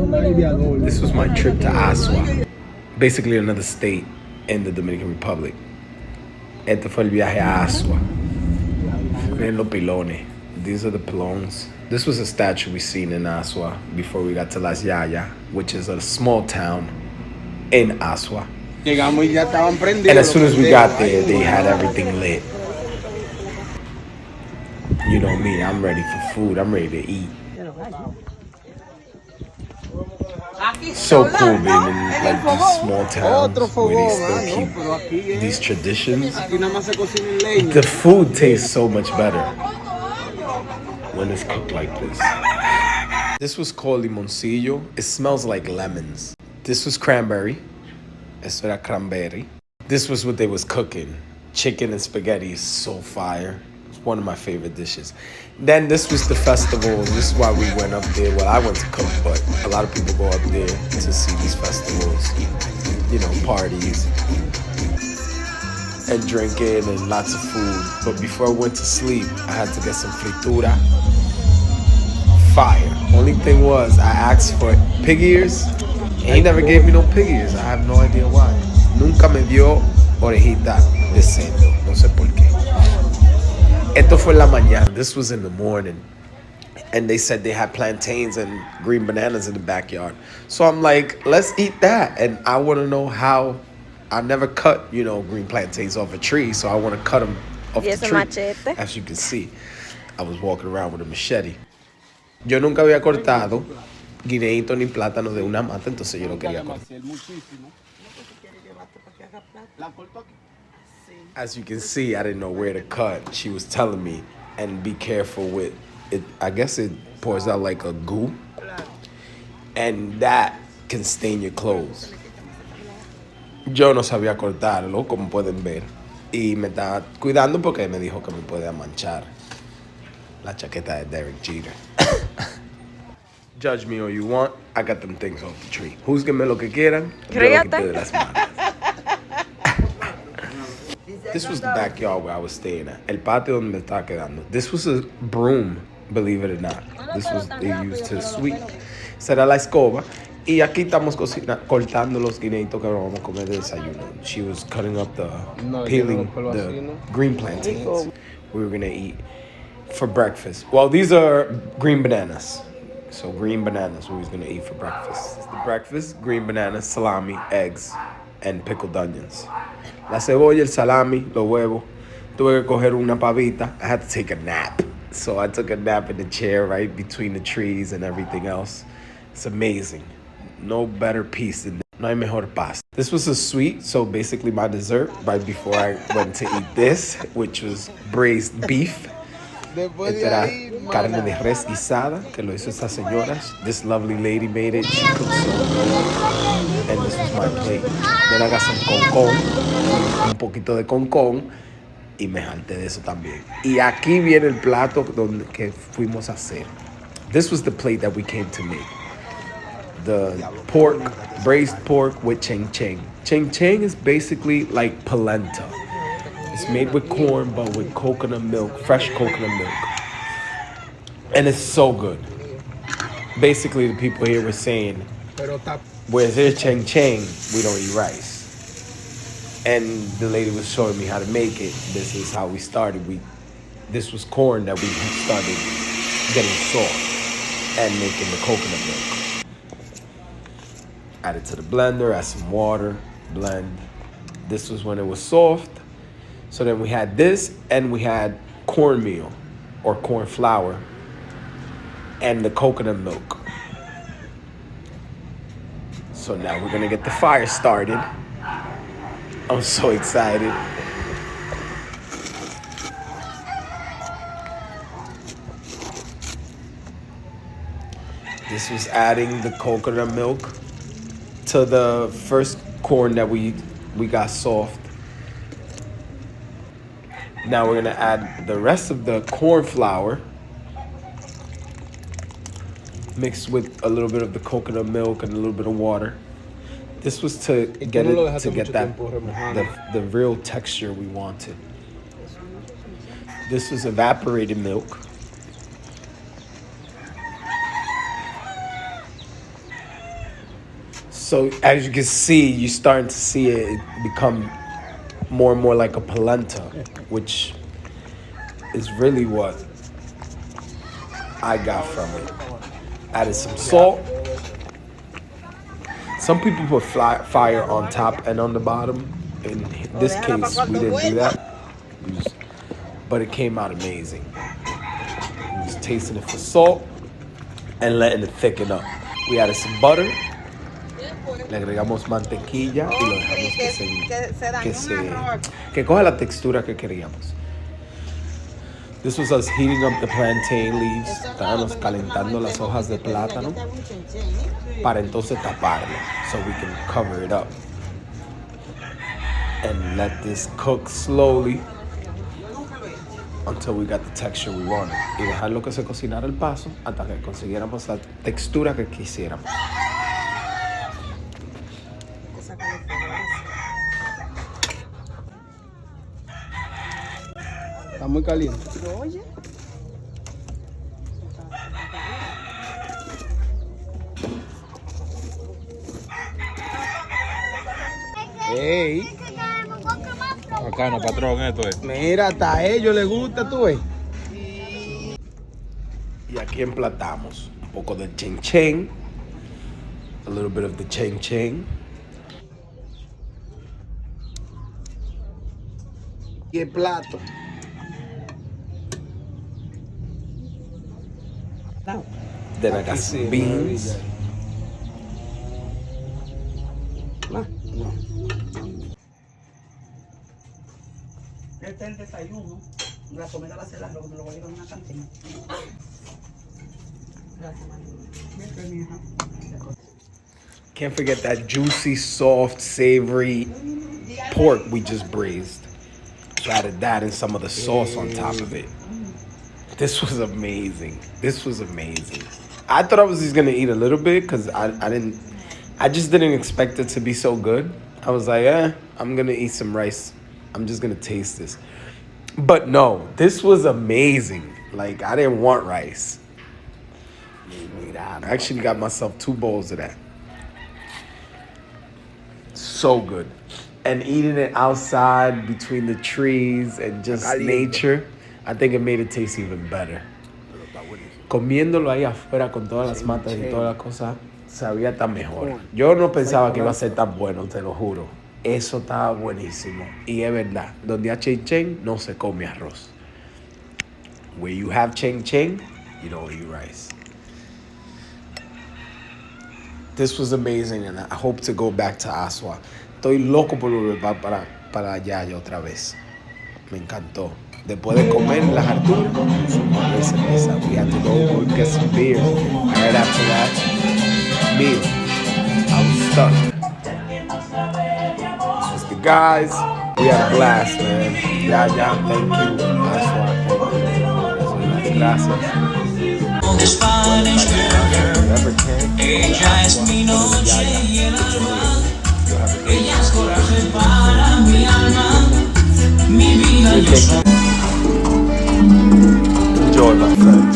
This was my trip to Azua, basically another state in the Dominican Republic. Este fue el viaje a Azua. Miren los pilones. These are the pylons. This was a statue we seen in Azua before we got to Las Yaya, which is a small town in Azua. And as soon as we got there, they had everything lit. You know me, I'm ready for food. I'm ready to eat. So cool being in like these small towns where they still keep these traditions. The food tastes so much better when it's cooked like this. This was called limoncillo. It smells like lemons. This was cranberry. Eso era cranberry. This was what they was cooking. Chicken and spaghetti is so fire. It's one of my favorite dishes. Then this was the festival. This is why we went up there. Well, I went to cook, but a lot of people go up there to see these festivals. You know, parties and drinking and lots of food. But before I went to sleep, I had to get some fritura. Fire. Only thing was, I asked for pig ears. And he never gave me no pig ears. I have no idea why. Nunca me dio orejita de cerdo. No sé por qué. Esto fue la mañana. This was in the morning. And they said they had plantains and green bananas in the backyard. So I'm like, let's eat that. And I want to know how. I never cut, green plantains off a tree. So I want to cut them off the tree. Machete. As you can see, I was walking around with a machete. Yo nunca había cortado guineíto ni plátano de una mata, entonces yo lo quería cortar. As you can see, I didn't know where to cut. She was telling me, and be careful with it. I guess it pours out like a goo, and that can stain your clothes. Yo no sabía cortarlo, como pueden ver, y me estaba cuidando porque me dijo que me puede manchar la chaqueta de Derek Jeter. Judge me all you want, I got them things off the tree. Júzguenme lo que quieran, yo lo quité de las manos. This was the backyard where I was staying at. El patio donde me estaba quedando. This was a broom, believe it or not. This was they used to sweep. Será la escoba. Y aquí estamos cortando los guineitos que vamos a comer de desayuno. She was cutting up peeling the green plantains we were gonna eat for breakfast. Well, these are green bananas. So green bananas we was gonna eat for breakfast. The breakfast, green bananas, salami, eggs, and pickled onions. La cebolla, el salami, los huevos. Tuve que coger una pavita. I had to take a nap. So I took a nap in the chair right between the trees and everything else. It's amazing. No better piece than that. No hay mejor pasta. This was a sweet, so basically my dessert right before I went to eat this, which was braised beef. Esta era carne de res guisada, que lo hizo estas señoras. This lovely lady made it. She cooked so good. And this was my plate. Then I got some concón, un poquito de concón, y me jalté de eso también. Y aquí viene el plato que fuimos a hacer. This was the plate that we came to make. The pork, braised pork with Chen Chen. Chen Chen is basically like polenta. It's made with corn, but with coconut milk, fresh coconut milk. And it's so good. Basically, the people here were saying, where's there's Chen Chen, we don't eat rice. And the lady was showing me how to make it. This is how we started. This was corn that we started getting soft and making the coconut milk. Add it to the blender, add some water, blend. This was when it was soft. So then we had this, and we had cornmeal or corn flour and the coconut milk. So now we're gonna get the fire started. I'm so excited. This was adding the coconut milk to the first corn that we got soft. Now we're gonna add the rest of the corn flour mixed with a little bit of the coconut milk and a little bit of water. This was to get the real texture we wanted. This was evaporated milk. So as you can see, you're starting to see it become more and more like a polenta, which is really what I got from it. Added some salt. Some people put fire on top and on the bottom. In this case, we didn't do that. But it came out amazing. Just tasting it for salt and letting it thicken up. We added some butter. Le agregamos mantequilla y lo dejamos que coja la textura que queríamos. This was us heating up the plantain leaves. Estábamos calentando las hojas de plátano para entonces taparlo, so we can cover it up and let this cook slowly until we got the texture we wanted. Y dejarlo que se cocinara al paso hasta que consiguiéramos la textura que quisiéramos. Está muy caliente. Oye. ¡Ey! Bacano, patrón, esto es. Mira, hasta a ellos les gusta, tú ves. Y aquí emplatamos un poco de Chen Chen. A little bit of the Chen Chen. Y el plato. Then I got some beans. No. Este es el desayuno. La comida va a ser la lo voy a llevar a una cantina. Gracias, María. Can't forget that juicy, soft, savory pork we just braised. So I added that and some of the sauce on top of it. This was amazing. This was amazing. I thought I was just gonna eat a little bit because I just didn't expect it to be so good. I was like, I'm gonna eat some rice. I'm just gonna taste this. But no, this was amazing. Like, I didn't want rice. I actually got myself 2 bowls of that. So good. And eating it outside between the trees and just nature, I think it made it taste even better. Comiéndolo ahí afuera con todas las matas y todas las cosas, sabía tan mejor. Yo no pensaba que iba a ser tan bueno, te lo juro. Eso estaba buenísimo. Y es verdad, donde hay Chen Chen, no se come arroz. Where you have Chen Chen, you don't eat rice. This was amazing and I hope to go back to Azua. Estoy loco por volver para allá otra vez. Me encantó. Después de comer las harturas, fuimos a cerveza. We had to go get some beer. Right after that meal, I was stuck. This was the guys. We had a blast, man. Yaya, thank you. Azua, thank you. Gracias. Whoever can. Ella es mi noche y el alma, ella es coraje para mi alma, mi vida yo soy. Enjoy, my friends.